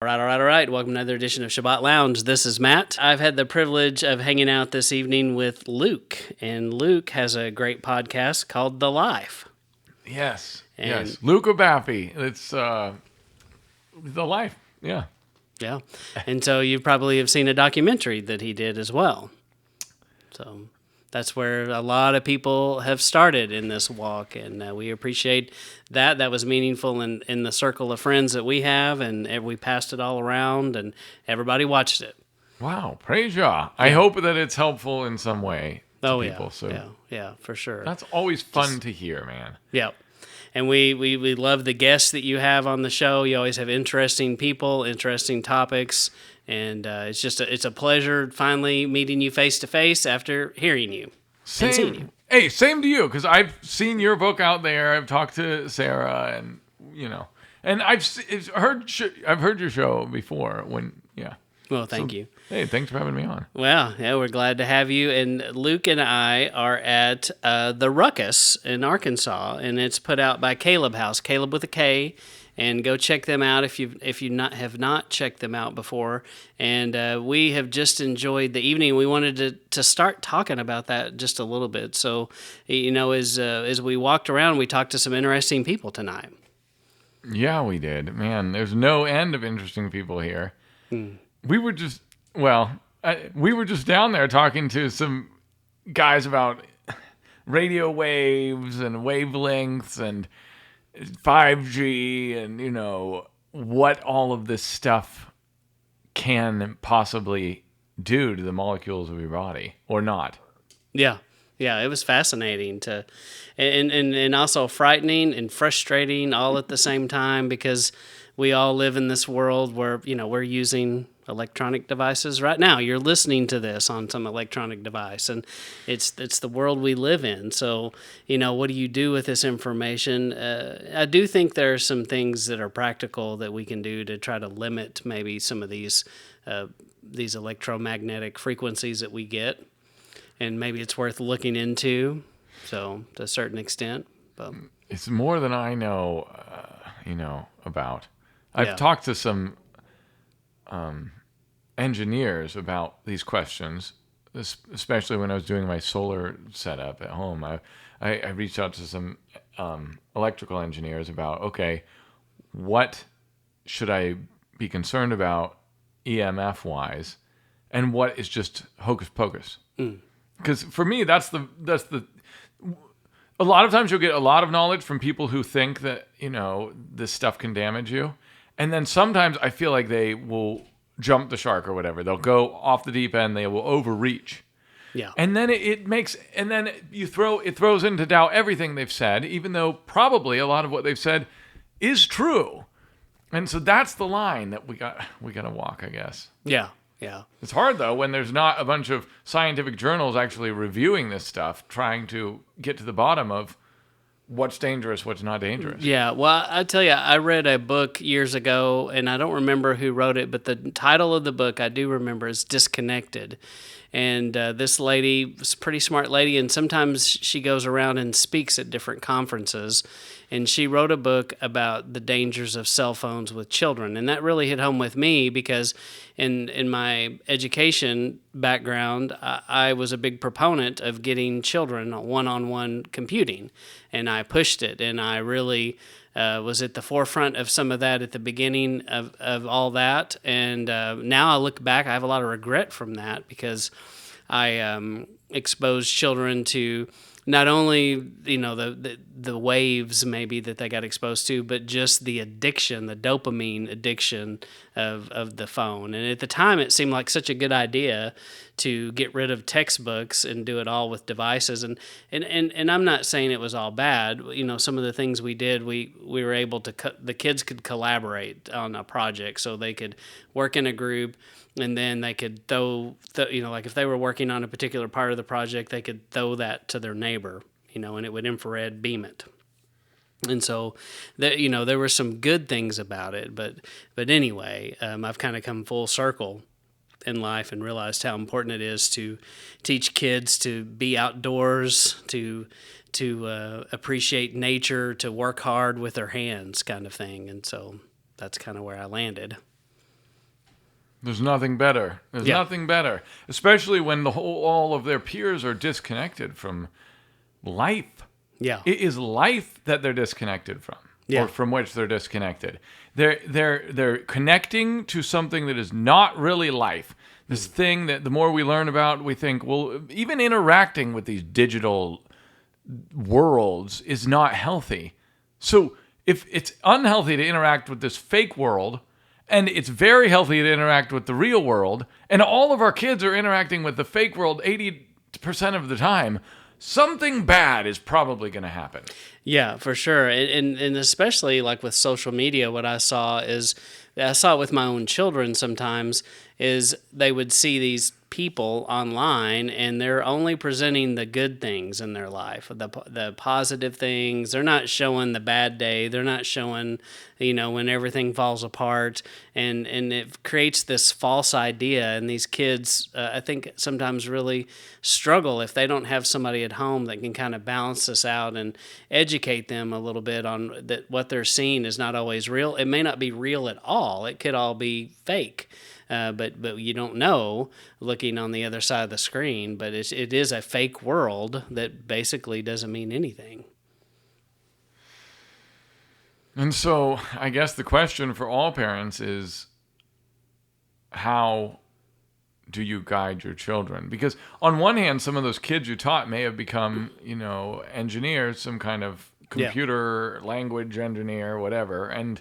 All right. Welcome to another edition of Shabbat Lounge. This is Matt. I've had the privilege of hanging out this evening with Luke, and Luke has a great podcast called The Life. Yes. Luke Abaffy. It's The Life. Yeah. Yeah. And so you probably have seen a documentary that he did as well. So that's where a lot of people have started in this walk, and we appreciate that. That was meaningful in the circle of friends that we have, and we passed it all around, and everybody watched it. Wow. Praise Yah. I hope that it's helpful in some way to people. Yeah, for sure. That's always fun to hear, man. Yeah. And we love the guests that you have on the show. You always have interesting people, interesting topics, and it's a pleasure finally meeting you face to face after hearing you and seeing you. Hey, same to you, because I've seen your book out there. I've talked to Sarah, and and I've heard your show before. Well, thank you. Hey, thanks for having me on. Well, yeah, we're glad to have you. And Luke and I are at the Ruckus in Arkansas, and it's put out by Caleb House, Caleb with a K. And go check them out if you have not checked them out before. And we have just enjoyed the evening. We wanted to start talking about that just a little bit. So, as we walked around, we talked to some interesting people tonight. Yeah, we did. Man, there's no end of interesting people here. We were just down there talking to some guys about radio waves and wavelengths and 5G and, what all of this stuff can possibly do to the molecules of your body or not. Yeah. Yeah, it was fascinating and also frightening and frustrating all at the same time, because we all live in this world where, we're using electronic devices right now. You're listening to this on some electronic device, and it's the world we live in. So, what do you do with this information? I do think there are some things that are practical that we can do to try to limit maybe some of these electromagnetic frequencies that we get, and maybe it's worth looking into. So, to a certain extent, but it's more than I know, about. I've talked to some engineers about these questions, especially when I was doing my solar setup at home. I reached out to some electrical engineers about, okay, what should I be concerned about EMF wise, and what is just hocus pocus? Because for me, that's the. A lot of times you'll get a lot of knowledge from people who think that this stuff can damage you, and then sometimes I feel like they will jump the shark or whatever. They'll go off the deep end. They will overreach. Yeah. And then it throws into doubt everything they've said, even though probably a lot of what they've said is true. And so that's the line that we got to walk, I guess. Yeah. Yeah. It's hard though when there's not a bunch of scientific journals actually reviewing this stuff, trying to get to the bottom of what's dangerous, what's not dangerous. Yeah, well, I tell you, I read a book years ago, and I don't remember who wrote it, but the title of the book I do remember is Disconnected. And this lady was a pretty smart lady, and sometimes she goes around and speaks at different conferences. And she wrote a book about the dangers of cell phones with children. And that really hit home with me because in my education background, I was a big proponent of getting children one-on-one computing. And I pushed it, and I really was at the forefront of some of that at the beginning of all that. And now I look back, I have a lot of regret from that, because I exposed children to not only the waves maybe that they got exposed to, but just the addiction, the dopamine addiction of the phone. And at the time, it seemed like such a good idea to get rid of textbooks and do it all with devices. And I'm not saying it was all bad. Some of the things we did, we were able to the kids could collaborate on a project, so they could work in a group. And then they could like if they were working on a particular part of the project, they could throw that to their neighbor, and it would infrared beam it. And so, there were some good things about it. But anyway, I've kind of come full circle in life and realized how important it is to teach kids to be outdoors, to appreciate nature, to work hard with their hands, kind of thing. And so that's kind of where I landed. There's nothing better. There's Yeah. nothing better, especially when all of their peers are disconnected from life. Yeah. It is life that they're disconnected from, Yeah. or from which they're disconnected. They're connecting to something that is not really life. This thing that the more we learn about, we think, well, even interacting with these digital worlds is not healthy. So if it's unhealthy to interact with this fake world, and it's very healthy to interact with the real world, and all of our kids are interacting with the fake world 80% of the time, something bad is probably going to happen. Yeah, for sure. And especially like with social media, what I saw it with my own children sometimes is they would see these people online and they're only presenting the good things in their life, the positive things. They're not showing the bad day. They're not showing, when everything falls apart, and it creates this false idea. And these kids, I think, sometimes really struggle if they don't have somebody at home that can kind of balance this out and educate them a little bit on that what they're seeing is not always real. It may not be real at all. It could all be fake. But you don't know looking on the other side of the screen. But it is a fake world that basically doesn't mean anything. And so I guess the question for all parents is, how do you guide your children? Because on one hand, some of those kids you taught may have become, engineers, some kind of computer language engineer, whatever, and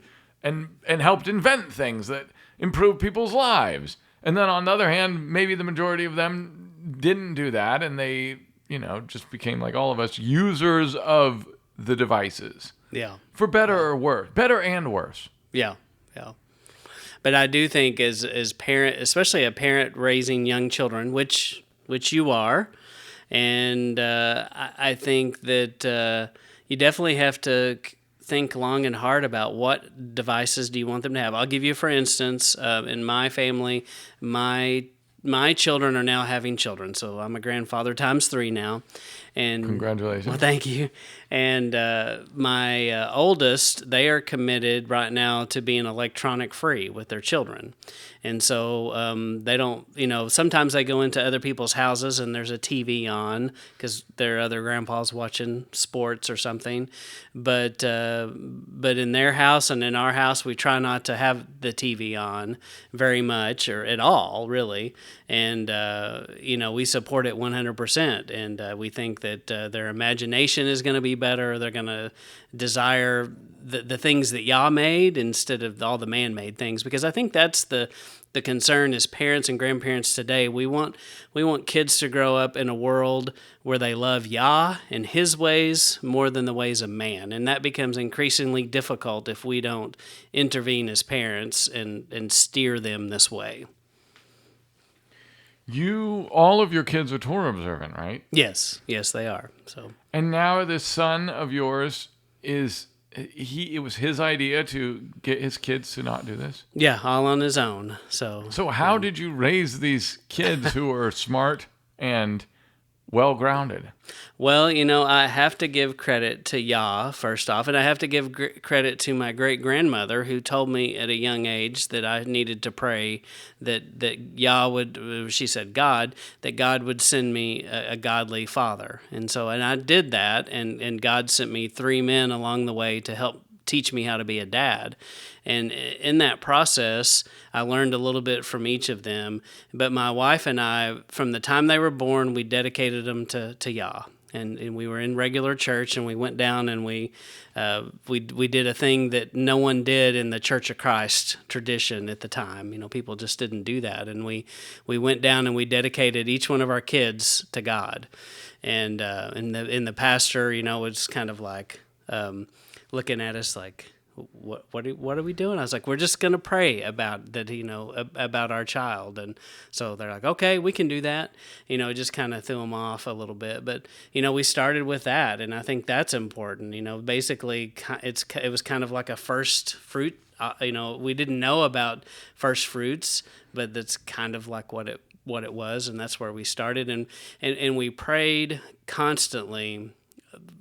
helped invent things that improve people's lives. And then on the other hand, maybe the majority of them didn't do that, and they, just became like all of us, users of the devices. Yeah. For better or worse. Better and worse. Yeah. Yeah. But I do think as parent, especially a parent raising young children, which you are, and I think that you definitely have to think long and hard about what devices do you want them to have. I'll give you, for instance, in my family, my children are now having children, so I'm a grandfather times 3 now. And congratulations. Well, thank you. And my oldest, they are committed right now to being electronic free with their children. And so they don't, sometimes they go into other people's houses and there's a TV on because their other grandpa's watching sports or something. But in their house and in our house, we try not to have the TV on very much or at all, really. And, we support it 100%. And we think that their imagination is going to be better. They're going to desire the things that Yah made instead of all the man-made things, because I think that's the concern as parents and grandparents today. We want kids to grow up in a world where they love Yah and His ways more than the ways of man, and that becomes increasingly difficult if we don't intervene as parents and steer them this way. All of your kids are Torah observant, right? Yes, they are. So, and now this son of yours it was his idea to get his kids to not do this? Yeah, all on his own. So how did you raise these kids who are smart and well-grounded? Well, I have to give credit to Yah, first off, and I have to give credit to my great-grandmother, who told me at a young age that I needed to pray that Yah would, she said God, that God would send me a godly father. And I did that, and God sent me 3 men along the way to help teach me how to be a dad. And in that process, I learned a little bit from each of them. But my wife and I, from the time they were born, we dedicated them to Yah. And we were in regular church, and we went down and we did a thing that no one did in the Church of Christ tradition at the time. People just didn't do that. And we went down and we dedicated each one of our kids to God. And the pastor, was kind of like looking at us like, what are we doing? I was like, we're just going to pray about that, about our child. And so they're like, okay, we can do that. Just kind of threw them off a little bit. But, we started with that. And I think that's important. Basically it was kind of like a first fruit. We didn't know about first fruits, but that's kind of like what it was. And that's where we started. And we prayed constantly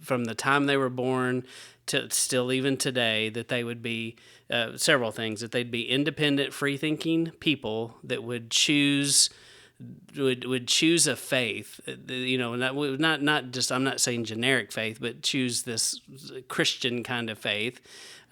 from the time they were born to still even today, that they would be several things, that they'd be independent, free-thinking people that would choose a faith, not just, I'm not saying generic faith, but choose this Christian kind of faith,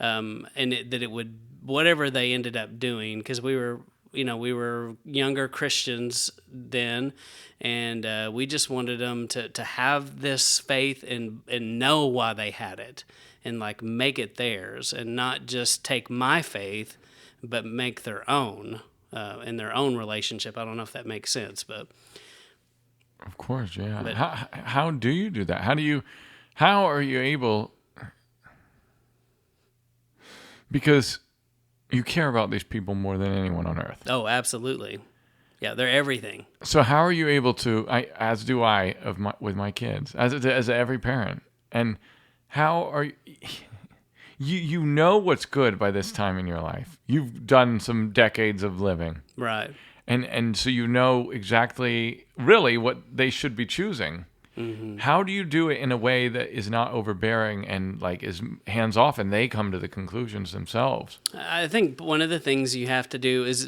and that it would, whatever they ended up doing, because we were younger Christians then, and we just wanted them to have this faith and know why they had it, and like make it theirs, and not just take my faith, but make their own. In their own relationship. I don't know if that makes sense, but Of course, yeah. But- How do you do that? How are you able? Because you care about these people more than anyone on earth. oh, absolutely, yeah, they're everything. So how are you able to? As do I with my kids, as every parent. And how are you know what's good by this time in your life? You've done some decades of living, Right. and so you know exactly really what they should be choosing. Mm-hmm. How do you do it in a way that is not overbearing and like is hands off, and they come to the conclusions themselves? I think one of the things you have to do is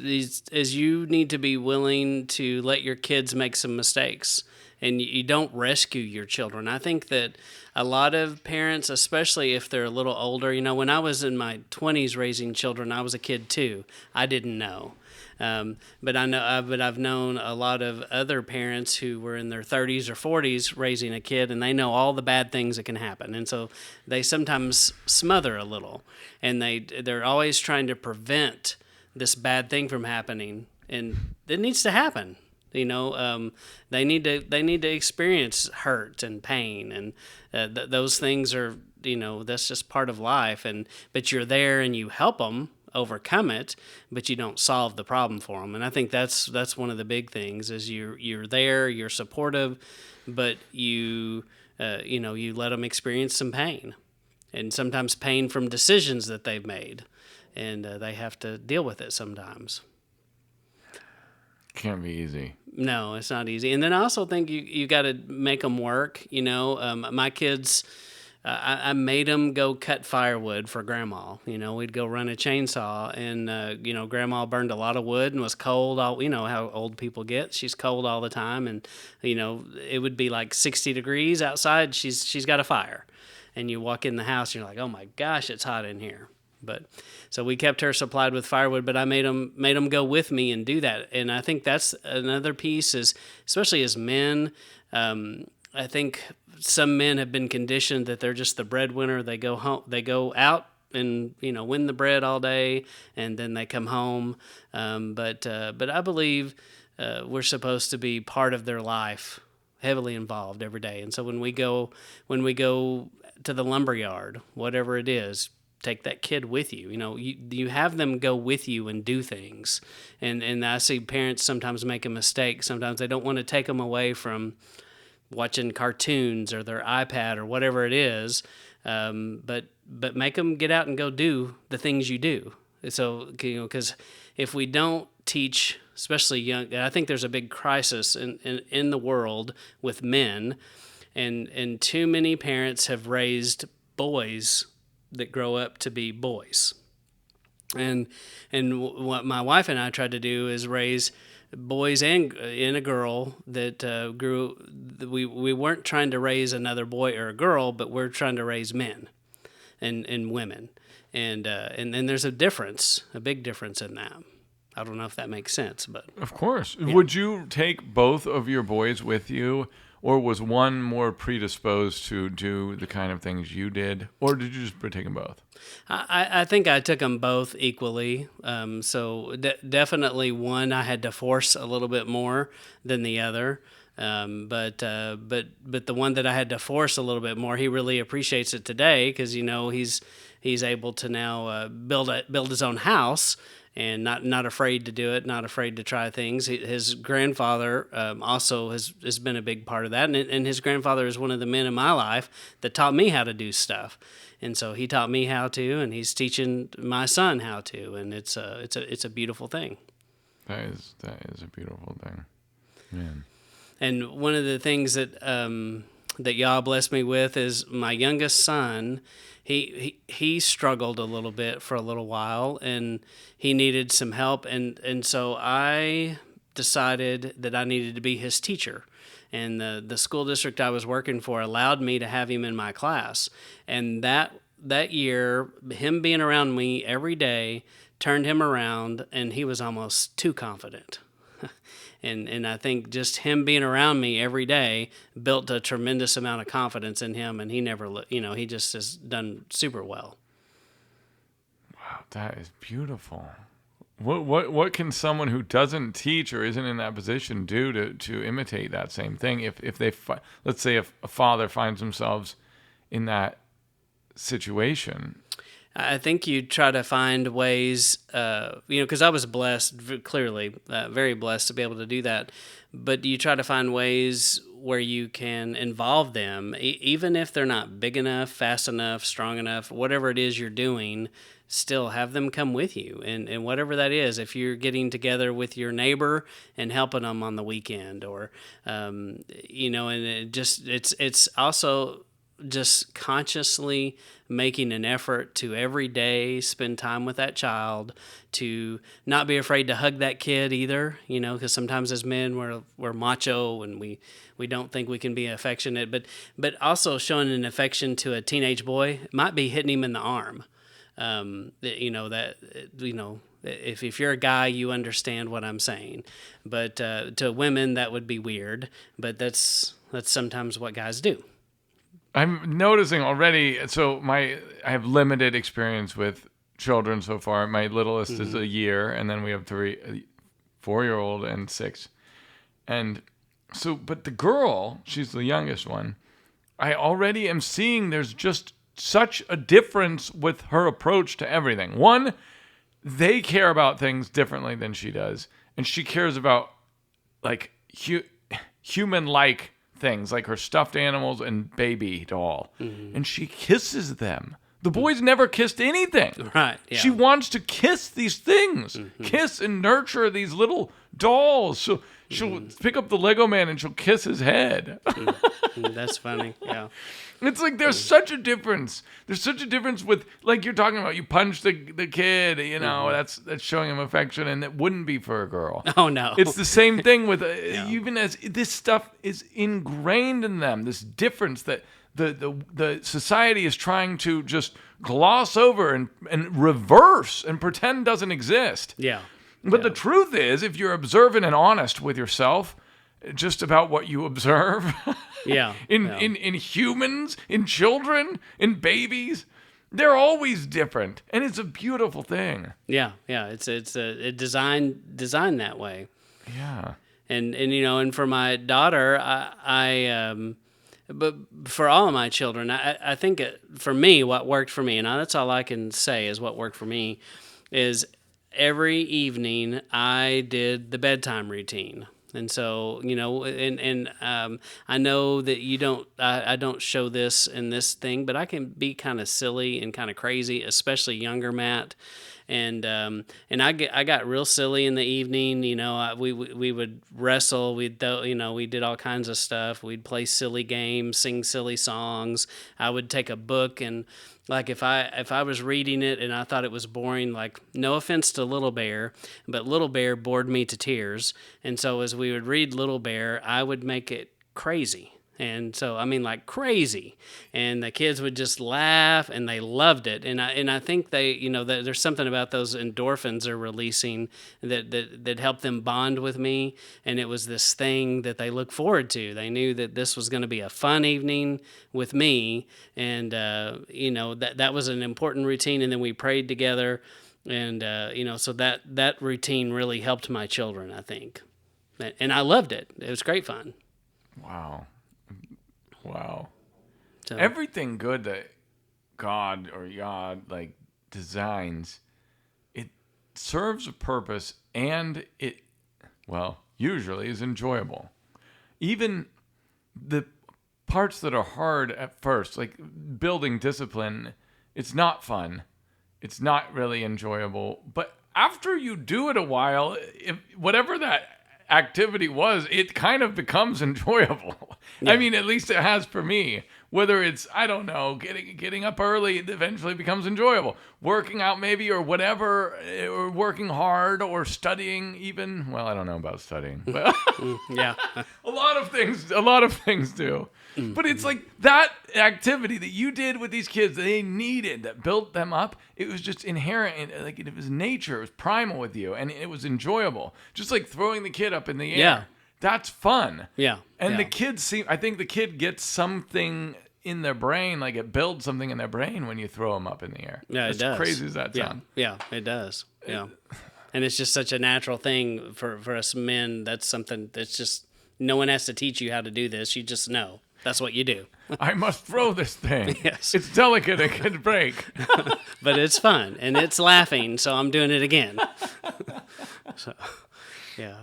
you need to be willing to let your kids make some mistakes, and you don't rescue your children. I think that a lot of parents, especially if they're a little older, when I was in my 20s raising children, I was a kid too. I didn't know. But I've known a lot of other parents who were in their 30s or 40s raising a kid, and they know all the bad things that can happen, and so they sometimes smother a little, and they're always trying to prevent this bad thing from happening, and it needs to happen. They need to experience hurt and pain, and those things are, that's just part of life. But you're there and you help them overcome it, but you don't solve the problem for them. And I think that's one of the big things is you're there, you're supportive, but you let them experience some pain, and sometimes pain from decisions that they've made, and they have to deal with it sometimes. Can't be easy. No, it's not easy. And then I also think you got to make them work. My kids, I made them go cut firewood for Grandma. We'd go run a chainsaw, and Grandma burned a lot of wood and was cold. How old people get. She's cold all the time, and it would be like 60 degrees outside. She's got a fire, and you walk in the house, and you're like, oh my gosh, it's hot in here. But so we kept her supplied with firewood, but I made them go with me and do that. And I think that's another piece is, especially as men, I think some men have been conditioned that they're just the breadwinner. They go home, they go out and win the bread all day, and then they come home. But I believe we're supposed to be part of their life, heavily involved every day. And so when we go to the lumber yard, whatever it is, take that kid with you. You have them go with you and do things. And I see parents sometimes make a mistake. Sometimes they don't want to take them away from watching cartoons or their iPad or whatever it is. But make them get out and go do the things you do. So, because if we don't teach, especially young, I think there's a big crisis in the world with men, and too many parents have raised boys that grow up to be boys. And what my wife and I tried to do is raise boys and a girl that grew. We weren't trying to raise another boy or a girl, but we're trying to raise men and women. And then there's a big difference in that. I don't know if that makes sense, but Of course. Yeah. Would you take both of your boys with you, or was one more predisposed to do the kind of things you did, or did you just take them both? I think I took them both equally. So definitely one I had to force a little bit more than the other. But the one that I had to force a little bit more, he really appreciates it today because he's able to now build his own house. And not afraid to do it, not afraid to try things. His grandfather also has been a big part of that, and his grandfather is one of the men in my life that taught me how to do stuff, and so he taught me how to, and he's teaching my son how to, and it's a beautiful thing. That is a beautiful thing, man. And one of the things that that y'all blessed me with is my youngest son. He struggled a little bit for a little while, and he needed some help, and so I decided that I needed to be his teacher. And the school district I was working for allowed me to have him in my class. And that year, him being around me every day turned him around, and he was almost too confident. And I think just him being around me every day built a tremendous amount of confidence in him, and he never, he just has done super well. Wow, that is beautiful. What can someone who doesn't teach or isn't in that position do to imitate that same thing? If they let's say if a father finds themselves in that situation. I think you try to find ways, because I was blessed, clearly, very blessed to be able to do that. But you try to find ways where you can involve them, even if they're not big enough, fast enough, strong enough, whatever it is you're doing, still have them come with you. And whatever that is, if you're getting together with your neighbor and helping them on the weekend, or, and it's also just consciously making an effort to every day spend time with that child, to not be afraid to hug that kid either, because sometimes as men we're macho and we don't think we can be affectionate, but also showing an affection to a teenage boy might be hitting him in the arm. If you're a guy, you understand what I'm saying, but to women that would be weird, but that's sometimes what guys do. I'm noticing already, I have limited experience with children so far. My littlest is a year, and then we have 4-year-old and 6. And so, but the girl, she's the youngest one, I already am seeing there's just such a difference with her approach to everything. One, they care about things differently than she does, and she cares about like human-like things, like her stuffed animals and baby doll, and she kisses them. The boys never kissed anything. Right. Yeah. She wants to kiss these things, kiss and nurture these little dolls. So she'll pick up the Lego man and she'll kiss his head. That's funny. Yeah. It's like there's such a difference. There's such a difference with, like you're talking about, you punch the kid, that's showing him affection, and that wouldn't be for a girl. Oh, no. It's the same thing with, even as this stuff is ingrained in them, this difference that the society is trying to just gloss over and reverse and pretend doesn't exist. Yeah. But the truth is, if you're observant and honest with yourself, just about what you observe, in humans, in children, in babies, they're always different, and it's a beautiful thing. Yeah. It's a design that way. Yeah. And for my daughter, but for all of my children, I think for me, what worked for me, and that's all I can say is what worked for me, is every evening I did the bedtime routine. And so, I know that I don't show this in this thing, but I can be kind of silly and kind of crazy, especially younger Matt. And I got real silly in the evening. We would wrestle. We did all kinds of stuff. We'd play silly games, sing silly songs. I would take a book and, like, if I was reading it and I thought it was boring, like, no offense to Little Bear, but Little Bear bored me to tears. And so as we would read Little Bear, I would make it crazy. And so, like crazy. And the kids would just laugh, and they loved it. And I think they, that there's something about those endorphins they're releasing that helped them bond with me. And it was this thing that they look forward to. They knew that this was going to be a fun evening with me. And, that was an important routine. And then we prayed together. And, so that routine really helped my children, I think. And I loved it. It was great fun. Wow. So, everything good that God or Yah designs, it serves a purpose, and it usually is enjoyable. Even the parts that are hard at first, like building discipline, it's not fun. It's not really enjoyable. But after you do it a while, if whatever that activity was, it kind of becomes enjoyable. Yeah. I mean, at least it has for me. Whether it's, I don't know, getting up early, it eventually becomes enjoyable. Working out maybe, or whatever, or working hard, or studying even. Well, I don't know about studying, but Yeah. a lot of things do. But it's like that activity that you did with these kids that they needed, that built them up. It was just inherent, like it was nature. It was primal with you, and it was enjoyable. Just like throwing the kid up in the air. Yeah. That's fun. Yeah. And yeah. the kids I think the kid gets something in their brain, like it builds something in their brain when you throw them up in the air. Yeah, it does. As crazy as that sounds. Yeah, it does. Yeah. And it's just such a natural thing for us men. That's something that's just, no one has to teach you how to do this. You just know. That's what you do. I must throw this thing. Yes. It's delicate, it can break. But it's fun, and it's laughing, so I'm doing it again. So, yeah.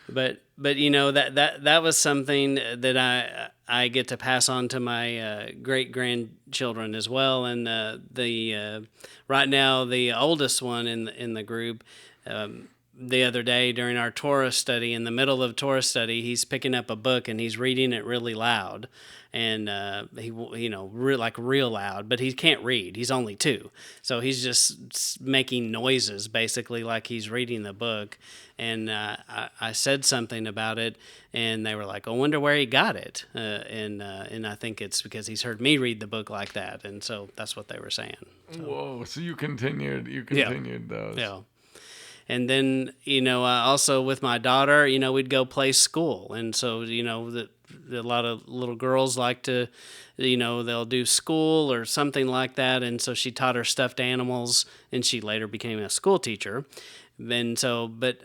But that was something that I get to pass on to my great grandchildren as well. And the right now the oldest one in the group, the other day during our Torah study, in the middle of Torah study, he's picking up a book and he's reading it really loud. And like real loud, but he can't read. He's only 2, so he's just making noises, basically, like he's reading the book. And I said something about it, and they were like, "I wonder where he got it." And I think it's because he's heard me read the book like that, and so that's what they were saying. So. Whoa! So you continued those. Yeah. And then, also with my daughter, we'd go play school. And so, a lot of little girls like to, they'll do school or something like that. And so she taught her stuffed animals, and she later became a school teacher. And so, but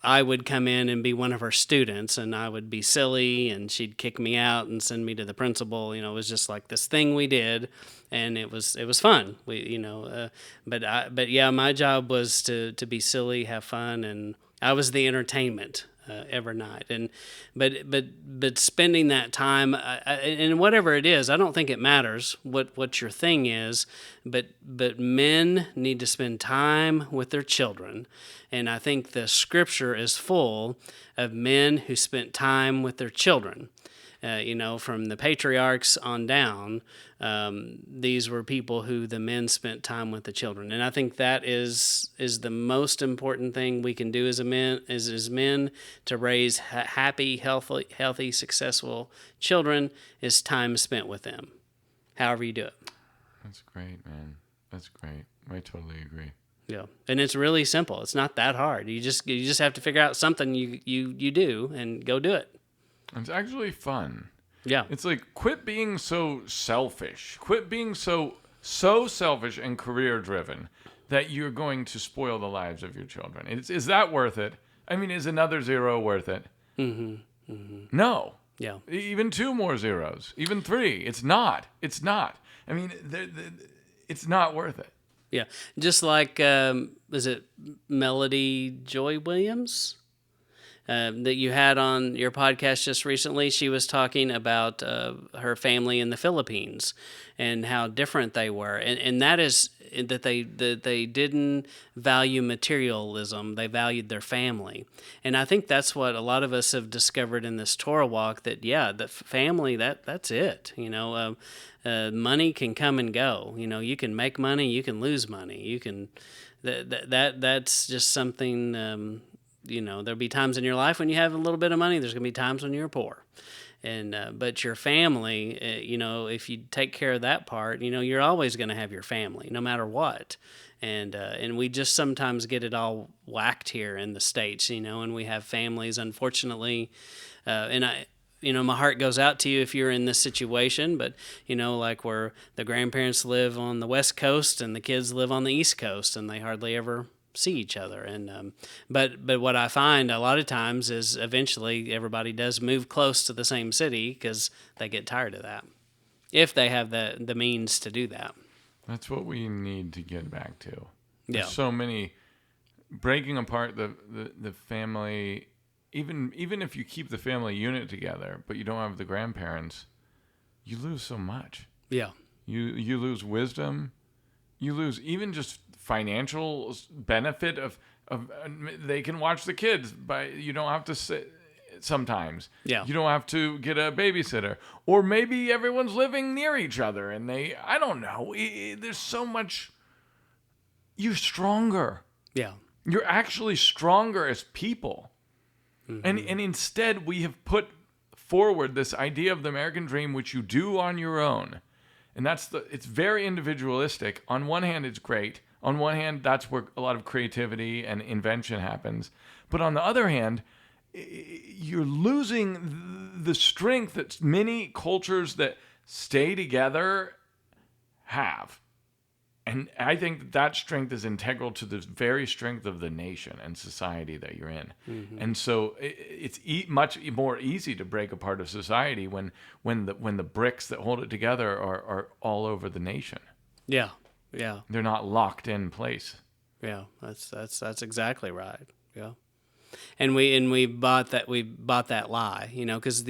I would come in and be one of her students, and I would be silly, and she'd kick me out and send me to the principal. It was just like this thing we did, and it was fun. But yeah, my job was to be silly, have fun, and I was the entertainment every night. And but spending that time, and whatever it is, I don't think it matters what your thing is, but men need to spend time with their children. And I think the scripture is full of men who spent time with their children. From the patriarchs on down, these were people who the men spent time with the children. And I think that is the most important thing we can do as men to raise happy, healthy, successful children, is time spent with them, however you do it. That's great, man. That's great. I totally agree. Yeah, and it's really simple. It's not that hard. You just have to figure out something you do and go do it. It's actually fun. Yeah. It's like, quit being so selfish. Quit being so selfish and career driven that you're going to spoil the lives of your children. Is that worth it? I mean, is another 0 worth it? Mm-hmm. Mm-hmm. No. Yeah. Even 2 more zeros. Even 3. It's not. It's not. I mean, it's not worth it. Yeah. Just like, is it Melody Joy Williams? That you had on your podcast just recently. She was talking about her family in the Philippines and how different they were, and that is that they didn't value materialism; they valued their family. And I think that's what a lot of us have discovered in this Torah walk. That the family, that's it. Money can come and go. You can make money, you can lose money, you can. That's just something. There'll be times in your life when you have a little bit of money. There's going to be times when you're poor. And but your family, if you take care of that part, you're always going to have your family, no matter what. And we just sometimes get it all whacked here in the States, and we have families, unfortunately. And my heart goes out to you if you're in this situation, but, like where the grandparents live on the West Coast and the kids live on the East Coast, and they hardly ever see each other. And but what I find a lot of times is eventually everybody does move close to the same city because they get tired of that, if they have the means to do that. That's what we need to get back to. Yeah. There's so many breaking apart the family. Even if you keep the family unit together, but you don't have the grandparents, you lose so much. Yeah. You lose wisdom. You lose even just financial benefit of they can watch the kids, but you don't have to sometimes. Yeah. You don't have to get a babysitter. Or maybe everyone's living near each other and I don't know. There's so much. You're stronger. Yeah. You're actually stronger as people. And instead, we have put forward this idea of the American dream, which you do on your own. And it's very individualistic. On one hand, it's great. On one hand, that's where a lot of creativity and invention happens. But on the other hand, you're losing the strength that many cultures that stay together have. And I think that strength is integral to the very strength of the nation and society that you're in. And so it's much more easy to break apart a society when the bricks that hold it together are all over the nation. Yeah. Yeah. They're not locked in place. Yeah. That's exactly right. Yeah. And we bought that lie, because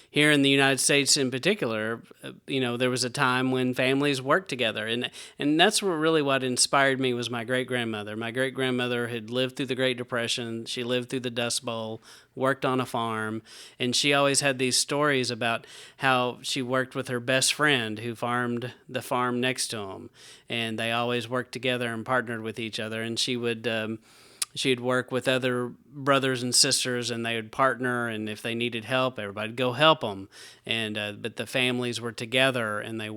here in the United States in particular, there was a time when families worked together, and that's what inspired me was my great grandmother. My great grandmother had lived through the Great Depression. She lived through the Dust Bowl, worked on a farm, and she always had these stories about how she worked with her best friend who farmed the farm next to him, and they always worked together and partnered with each other, and she'd work with other brothers and sisters, and they would partner, and if they needed help, everybody'd go help them. But the families were together, and they,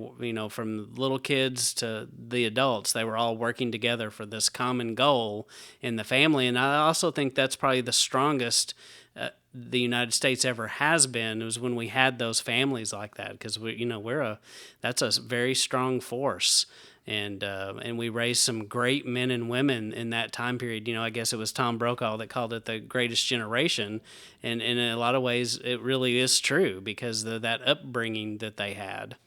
from little kids to the adults, they were all working together for this common goal in the family. And I also think that's probably the strongest the United States ever has been, was when we had those families like that, because that's a very strong force. And we raised some great men and women in that time period. I guess it was Tom Brokaw that called it the greatest generation. And in a lot of ways, it really is true because of that upbringing that they had.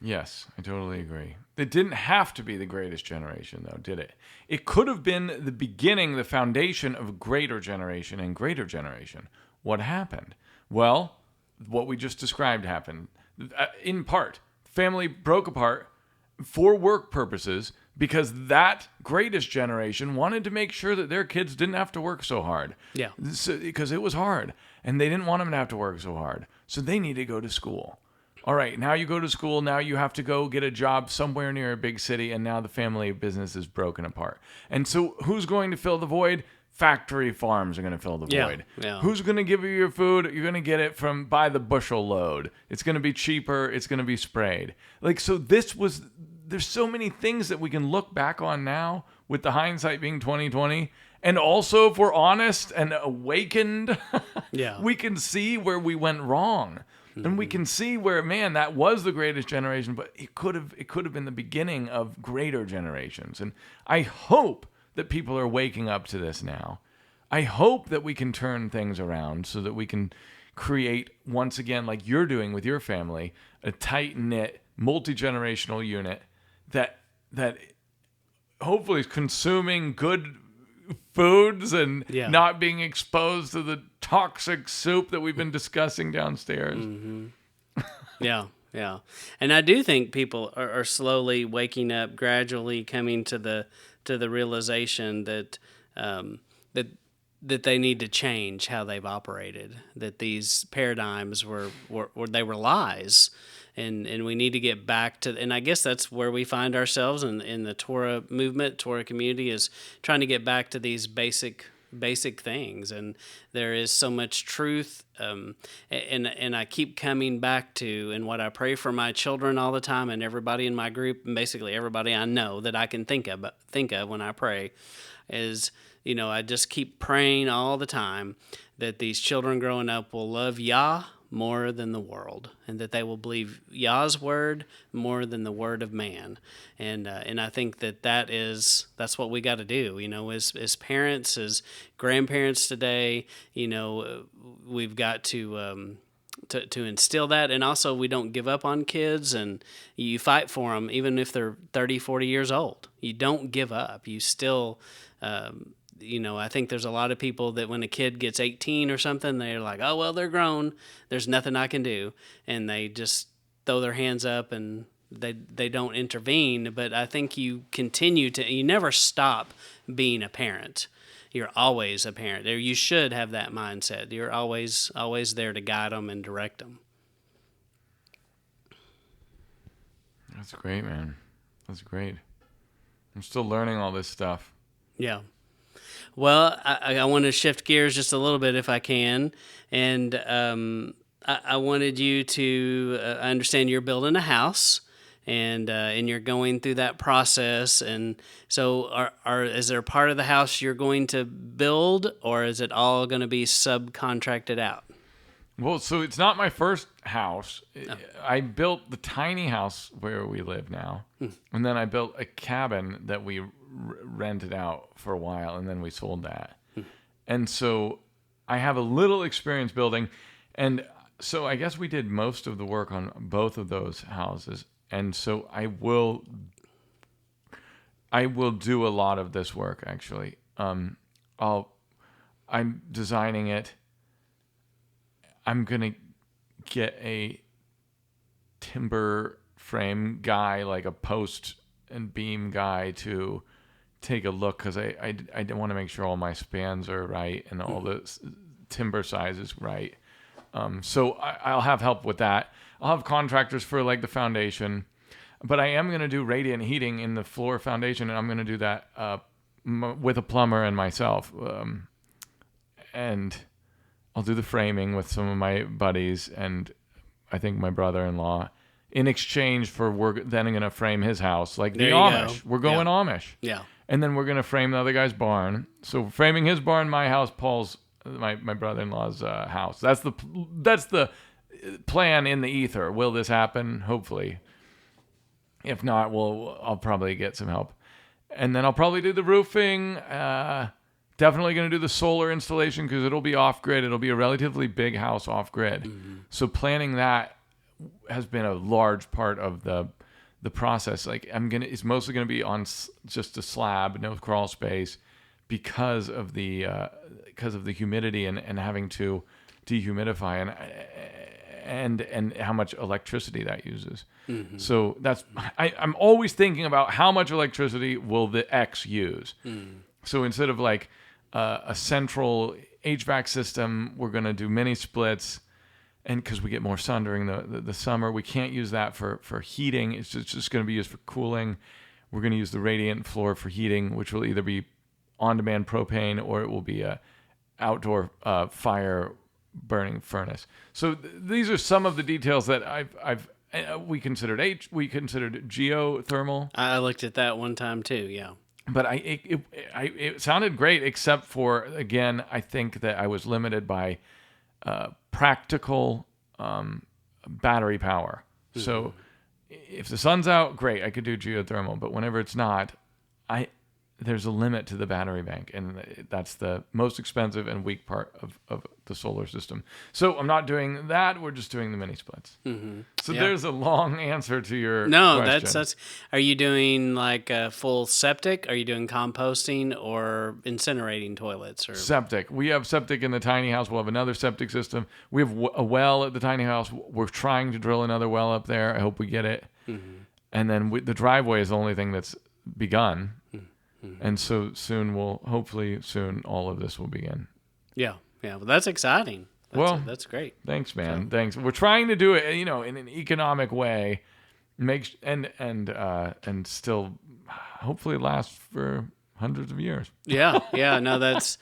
Yes, I totally agree. It didn't have to be the greatest generation, though, did it? It could have been the beginning, the foundation of a greater generation and greater generation. What happened? Well, what we just described happened. In part, family broke apart for work purposes because that greatest generation wanted to make sure that their kids didn't have to work so hard. Yeah. Because it was hard, and they didn't want them to have to work so hard. So they needed to go to school. All right, now you go to school, now you have to go get a job somewhere near a big city, and now the family business is broken apart. And so who's going to fill the void? Factory farms are going to fill the void. Yeah. Who's going to give you your food? You're going to get it from by the bushel load. It's going to be cheaper. It's going to be sprayed. So there's so many things that we can look back on now with the hindsight being 2020. And also, if we're honest and awakened, we can see where we went wrong. And we can see where, man, that was the greatest generation, but it could have been the beginning of greater generations. And I hope that people are waking up to this now. I hope that we can turn things around so that we can create, once again, like you're doing with your family, a tight-knit, multi-generational unit that hopefully is consuming good foods and not being exposed to the toxic soup that we've been discussing downstairs. Mm-hmm. Yeah. And I do think people are slowly waking up, gradually coming to the realization that that they need to change how they've operated, that these paradigms were lies. And we need to get back to, and I guess that's where we find ourselves in the Torah movement, Torah community, is trying to get back to these basic things. And there is so much truth, and I keep coming back to, and what I pray for my children all the time, and everybody in my group, and basically everybody I know that I can think of when I pray, is, I just keep praying all the time that these children growing up will love Yah more than the world, and that they will believe Yah's word more than the word of man. And I think that's what we got to do, as parents, as grandparents today. We've got to instill that, and also we don't give up on kids, and you fight for them even if they're 30, 40 years old. You don't give up. You still I think there's a lot of people that when a kid gets 18 or something, they're like, oh, well, they're grown. There's nothing I can do. And they just throw their hands up and they don't intervene. But I think you never stop being a parent. You're always a parent. You should have that mindset. You're always there to guide them and direct them. That's great, man. That's great. I'm still learning all this stuff. Yeah. Well, I want to shift gears just a little bit if I can. And I wanted you to understand you're building a house, and you're going through that process. And so is there a part of the house you're going to build, or is it all going to be subcontracted out? Well, so it's not my first house. I built the tiny house where we live now. And then I built a cabin that we rented out for a while, and then we sold that. And so I have a little experience building. And so I guess we did most of the work on both of those houses. And so I will do a lot of this work, actually. I'm designing it. I'm going to get a timber frame guy, like a post and beam guy, to take a look, because I want to make sure all my spans are right and all the timber size is right. So I'll have help with that. I'll have contractors for like the foundation, but I am going to do radiant heating in the floor foundation, and I'm going to do that with a plumber and myself. And I'll do the framing with some of my buddies, and I think my brother-in-law, in exchange for we're then going to frame his house, like the Amish. We're going Amish. Yeah. And then we're going to frame the other guy's barn. So framing his barn, my house, Paul's, my brother-in-law's house. That's the plan in the ether. Will this happen? Hopefully. If not, I'll probably get some help. And then I'll probably do the roofing. Definitely going to do the solar installation, because it'll be off-grid. It'll be a relatively big house off-grid. Mm-hmm. So planning that has been a large part of the process. Like it's mostly going to be on just a slab, no crawl space, because of the humidity and having to dehumidify and how much electricity that uses. Mm-hmm. So I'm always thinking about how much electricity will the X use. Mm. So instead of like a central HVAC system, we're going to do mini splits, and because we get more sun during the summer, we can't use that for heating. It's just going to be used for cooling. We're going to use the radiant floor for heating, which will either be on-demand propane or it will be a outdoor fire burning furnace. So these are some of the details that we considered geothermal. I looked at that one time too. Yeah. But it sounded great, except for, again, I think that I was limited by practical battery power. Mm-hmm. So if the sun's out, great, I could do geothermal. But whenever it's not, there's a limit to the battery bank, and that's the most expensive and weak part of the solar system. So I'm not doing that. We're just doing the mini splits. Mm-hmm. So there's a long answer to your question. That's. Are you doing like a full septic? Are you doing composting or incinerating toilets? Or septic? We have septic in the tiny house. We'll have another septic system. We have a well at the tiny house. We're trying to drill another well up there. I hope we get it. Mm-hmm. And then the driveway is the only thing that's begun. Mm-hmm. And so hopefully soon, all of this will begin. Yeah. Well, that's exciting. That's great. Thanks, man. So. Thanks. We're trying to do it, in an economic way, and still hopefully last for hundreds of years. Yeah. No, that's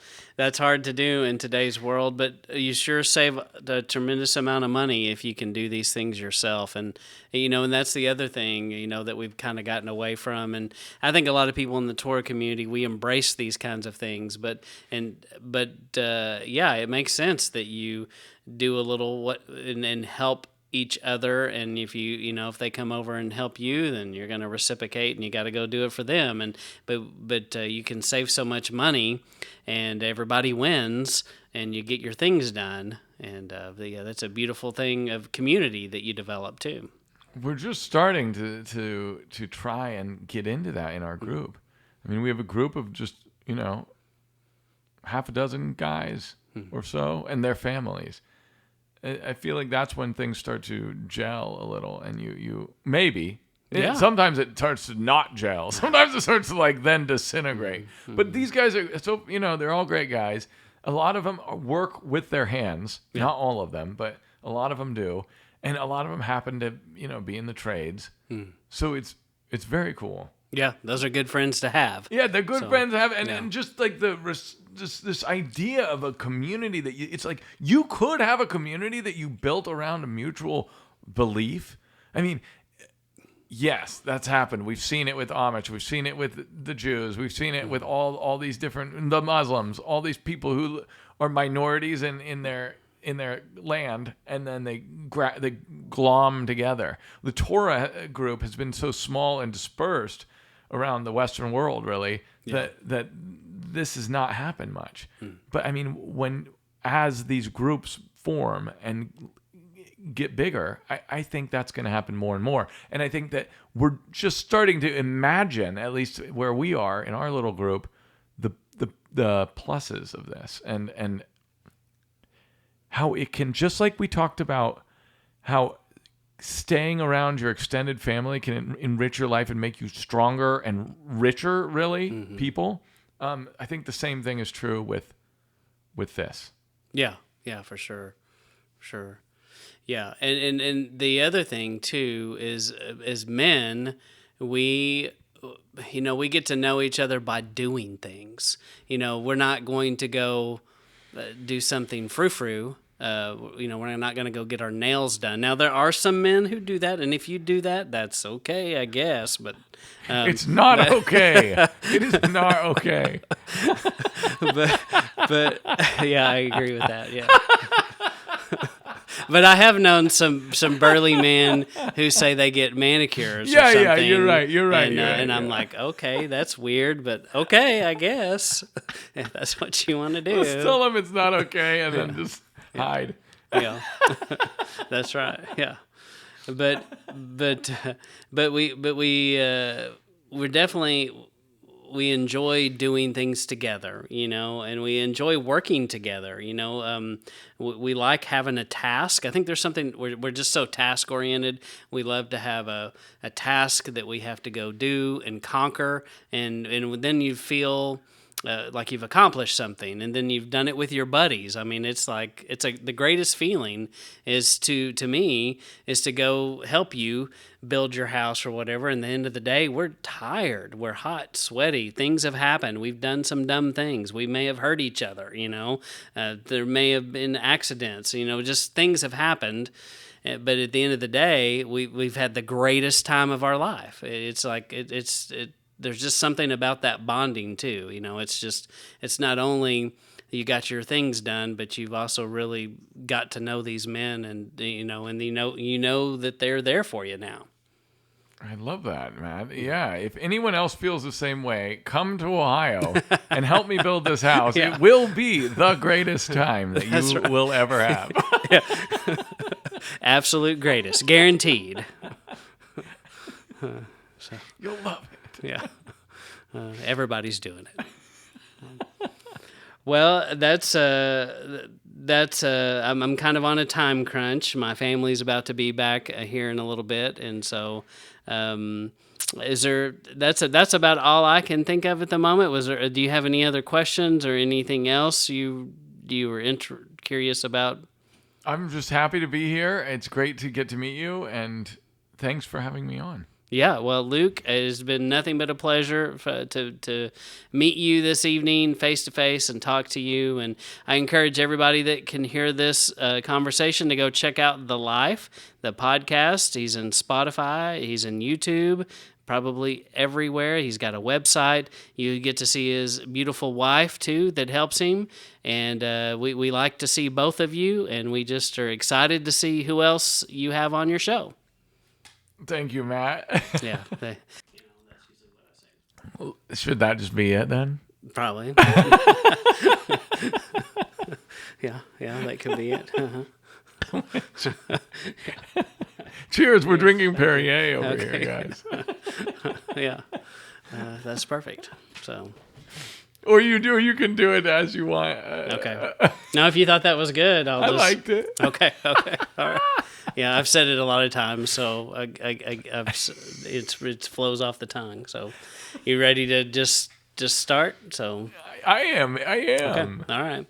hard to do in today's world, but you sure save a tremendous amount of money if you can do these things yourself. And and that's the other thing that we've kind of gotten away from. And I think a lot of people in the Torah community, we embrace these kinds of things, but it makes sense that you do a little and help each other, and if if they come over and help you, then you're going to reciprocate, and you got to go do it for them. But you can save so much money, and everybody wins, and you get your things done. And that's a beautiful thing of community that you develop too. We're just starting to try and get into that in our group. I mean, we have a group of just half a dozen guys or so, and their families. I feel like that's when things start to gel a little, and you maybe Yeah. Sometimes it starts to not gel. Sometimes it starts to like then disintegrate. But these guys are so they're all great guys. A lot of them work with their hands. Not all of them, but a lot of them do, and a lot of them happen to be in the trades. So it's very cool. Yeah, those are good friends to have. Yeah, they're good friends to have, and just like just this idea of a community that it's like you could have a community that you built around a mutual belief. I mean, yes, that's happened. We've seen it with Amish. We've seen it with the Jews. We've seen it with all these different the Muslims. All these people who are minorities in their land, and then they glom together. The Torah group has been so small and dispersed around the Western world, really, that this has not happened much. But I mean, as these groups form and get bigger, I think that's going to happen more and more. And I think that we're just starting to imagine, at least where we are in our little group, the pluses of this, and how it can, just like we talked about, how staying around your extended family can enrich your life and make you stronger and richer, really, people. I think the same thing is true with this. Yeah, for sure. Yeah, and the other thing too is, as men, we get to know each other by doing things. We're not going to go do something frou-frou. We're not going to go get our nails done. Now, there are some men who do that, and if you do that, that's okay, I guess. But it's not okay. It is not okay. but yeah, I agree with that. Yeah. But I have known some burly men who say they get manicures. Yeah, or something, yeah, you're right. And I'm like, okay, that's weird, but okay, I guess if that's what you want to do. Let's tell them it's not okay, and then just hide. Yeah, that's right. Yeah, but we're definitely. We enjoy doing things together, and we enjoy working together. We like having a task. I think there's something, we're just so task oriented. We love to have a task that we have to go do and conquer, and then you feel like you've accomplished something, and then you've done it with your buddies. I mean, it's like the greatest feeling is to me is to go help you build your house or whatever. And at the end of the day, we're tired, we're hot, sweaty. Things have happened. We've done some dumb things. We may have hurt each other. There may have been accidents. Just things have happened. But at the end of the day, we've had the greatest time of our life. It's like there's just something about that bonding too. It's not only you got your things done, but you've also really got to know these men, and that they're there for you now. I love that, man. Yeah, if anyone else feels the same way, come to Ohio and help me build this house. Yeah. It will be the greatest time that you will ever have. Yeah. Absolute greatest, guaranteed. You'll love it. Yeah, everybody's doing it. Well, that's I'm kind of on a time crunch. My family's about to be back here in a little bit, and so that's about all I can think of at the moment. Do you have any other questions or anything else you were curious about? I'm just happy to be here. It's great to get to meet you, and thanks for having me on. Yeah, well, Luke, it has been nothing but a pleasure to meet you this evening face to face and talk to you. And I encourage everybody that can hear this conversation to go check out The Life, the podcast. He's in Spotify, he's in YouTube, probably everywhere. He's got a website. You get to see his beautiful wife, too, that helps him. And we like to see both of you, and we just are excited to see who else you have on your show. Thank you, Matt. Yeah. That's usually what I say. Should that just be it then? Probably. Yeah, that could be it. Uh-huh. Cheers, we're drinking Perrier over here, guys. Yeah, that's perfect. So, Or you can do it as you want. Okay. Now, if you thought that was good, I liked it. Okay. Okay. All right. Yeah, I've said it a lot of times, so it flows off the tongue. So, you ready to just start? So, I am. okay. All right.